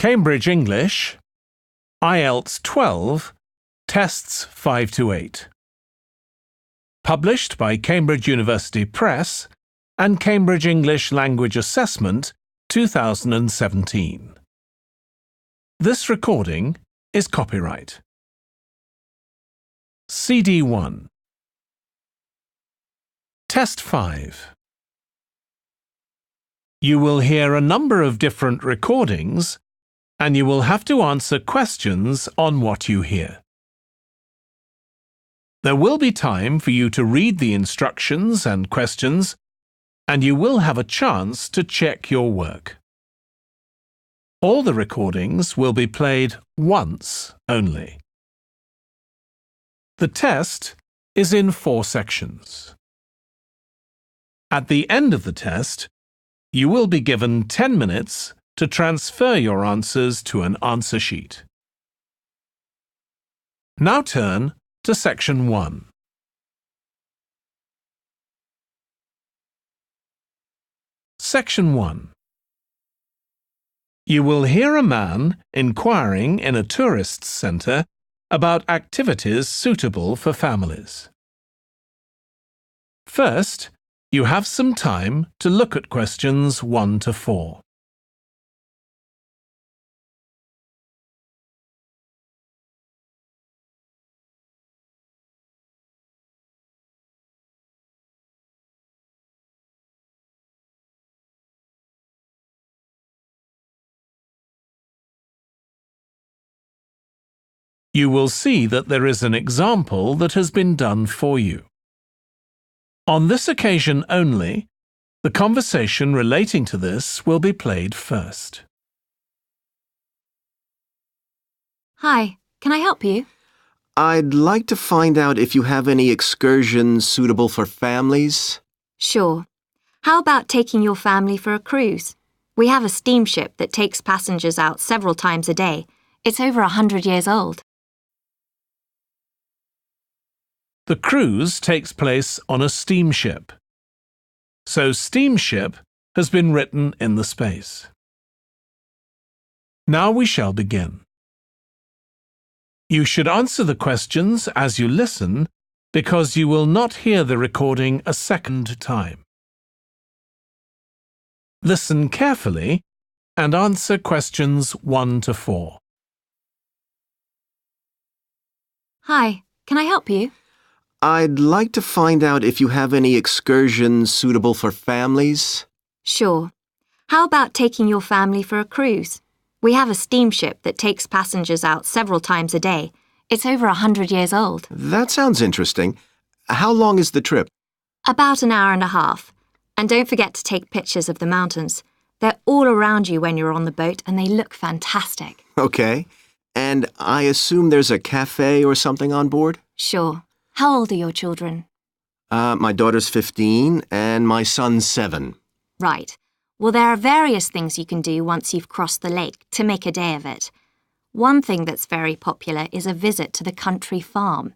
Cambridge English, IELTS 12, Tests 5 to 8. Published by Cambridge University Press and Cambridge English Language Assessment 2017. This recording is copyright. CD 1. Test 5. You will hear a number of different recordings and you will have to answer questions on what you hear. There will be time for you to read the instructions and questions, and you will have a chance to check your work. All the recordings will be played once only. The test is in 4 sections. At the end of the test, you will be given 10 minutes to transfer your answers to an answer sheet. Now turn to Section 1. Section 1. You will hear a man inquiring in a tourist centre about activities suitable for families. First, you have some time to look at questions 1 to 4. You will see that there is an example that has been done for you. On this occasion only, the conversation relating to this will be played first. Hi, can I help you? I'd like to find out if you have any excursions suitable for families. Sure. How about taking your family for a cruise? We have a steamship that takes passengers out several times a day. It's over 100 years old. The cruise takes place on a steamship. So steamship has been written in the space. Now we shall begin. You should answer the questions as you listen because you will not hear the recording a second time. Listen carefully and answer questions 1 to 4. Hi, can I help you? I'd like to find out if you have any excursions suitable for families. Sure. How about taking your family for a cruise? We have a steamship that takes passengers out several times a day. It's over 100 years old. That sounds interesting. How long is the trip? About an hour and a half. And don't forget to take pictures of the mountains. They're all around you when you're on the boat and they look fantastic. Okay. And I assume there's a cafe or something on board? Sure. How old are your children? My daughter's 15 and my son's 7. Right. Well, there are various things you can do once you've crossed the lake to make a day of it. One thing that's very popular is a visit to the country farm.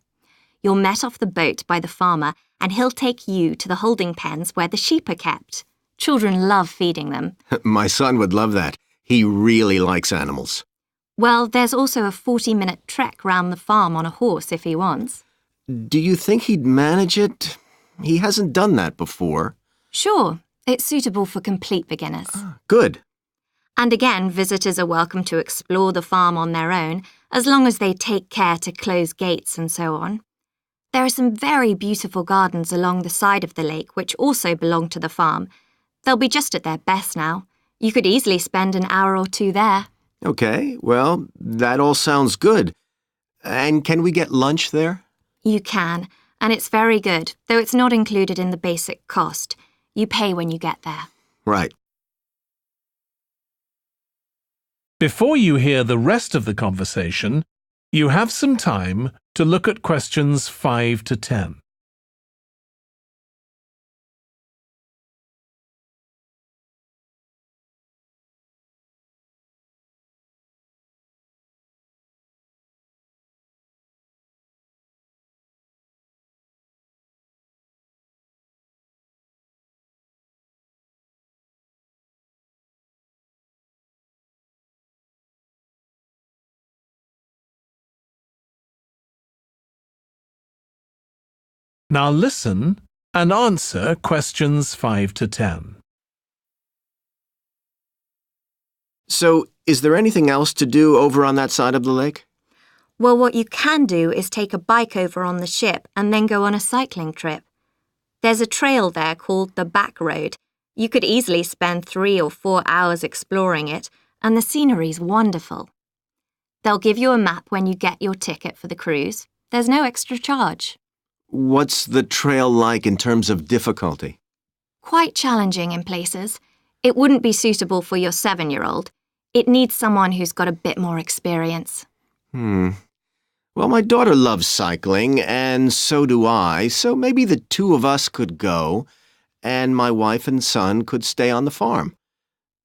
You're met off the boat by the farmer and he'll take you to the holding pens where the sheep are kept. Children love feeding them. My son would love that. He really likes animals. Well, there's also a 40-minute trek round the farm on a horse if he wants. Do you think he'd manage it? He hasn't done that before. Sure. It's suitable for complete beginners. Good. And again, visitors are welcome to explore the farm on their own, as long as they take care to close gates and so on. There are some very beautiful gardens along the side of the lake which also belong to the farm. They'll be just at their best now. You could easily spend an hour or 2 there. Okay, well, that all sounds good. And can we get lunch there? You can, and it's very good, though it's not included in the basic cost. You pay when you get there. Right. Before you hear the rest of the conversation, you have some time to look at questions 5 to 10. Now listen and answer questions 5 to 10. So, is there anything else to do over on that side of the lake? Well, what you can do is take a bike over on the ship and then go on a cycling trip. There's a trail there called the Back Road. You could easily spend 3 or 4 hours exploring it, and the scenery's wonderful. They'll give you a map when you get your ticket for the cruise. There's no extra charge. What's the trail like in terms of difficulty? Quite challenging in places. It wouldn't be suitable for your 7-year-old. It needs someone who's got a bit more experience. Well, my daughter loves cycling, and so do I, so maybe the two of us could go, and my wife and son could stay on the farm.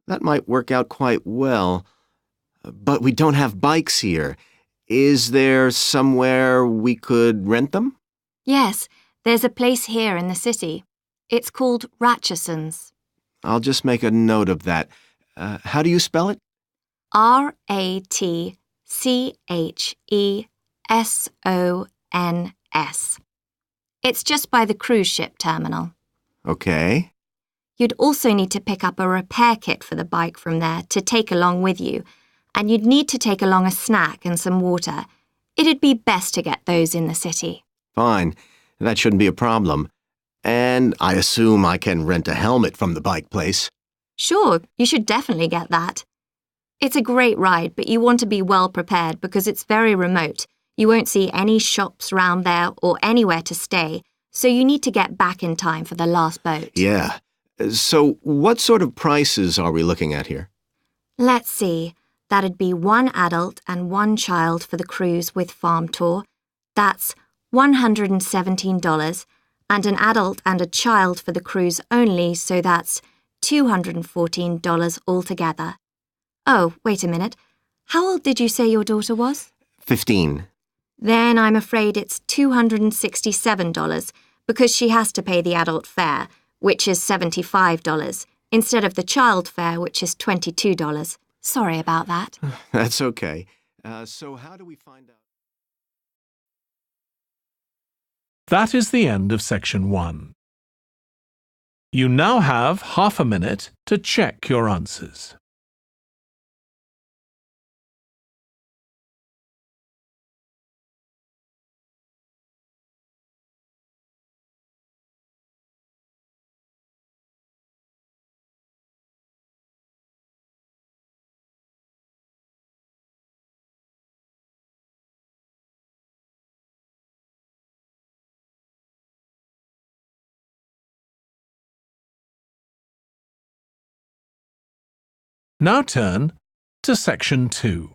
That might work out quite well. But we don't have bikes here. Is there somewhere we could rent them? Yes, there's a place here in the city. It's called Ratcheson's. I'll just make a note of that. How do you spell it? Ratchesons. It's just by the cruise ship terminal. Okay. You'd also need to pick up a repair kit for the bike from there to take along with you, and you'd need to take along a snack and some water. It'd be best to get those in the city. Fine. That shouldn't be a problem. And I assume I can rent a helmet from the bike place. Sure, you should definitely get that. It's a great ride, but you want to be well prepared because it's very remote. You won't see any shops round there or anywhere to stay, so you need to get back in time for the last boat. Yeah. So what sort of prices are we looking at here? Let's see. That'd be 1 adult and 1 child for the cruise with farm tour. That's $117, and an adult and a child for the cruise only, so that's $214 altogether. Oh, wait a minute. How old did you say your daughter was? 15. Then I'm afraid it's $267 because she has to pay the adult fare, which is $75, instead of the child fare, which is $22. Sorry about that. That's okay. So how do we find out? That is the end of section 1. You now have half a minute to check your answers. Now turn to section 2.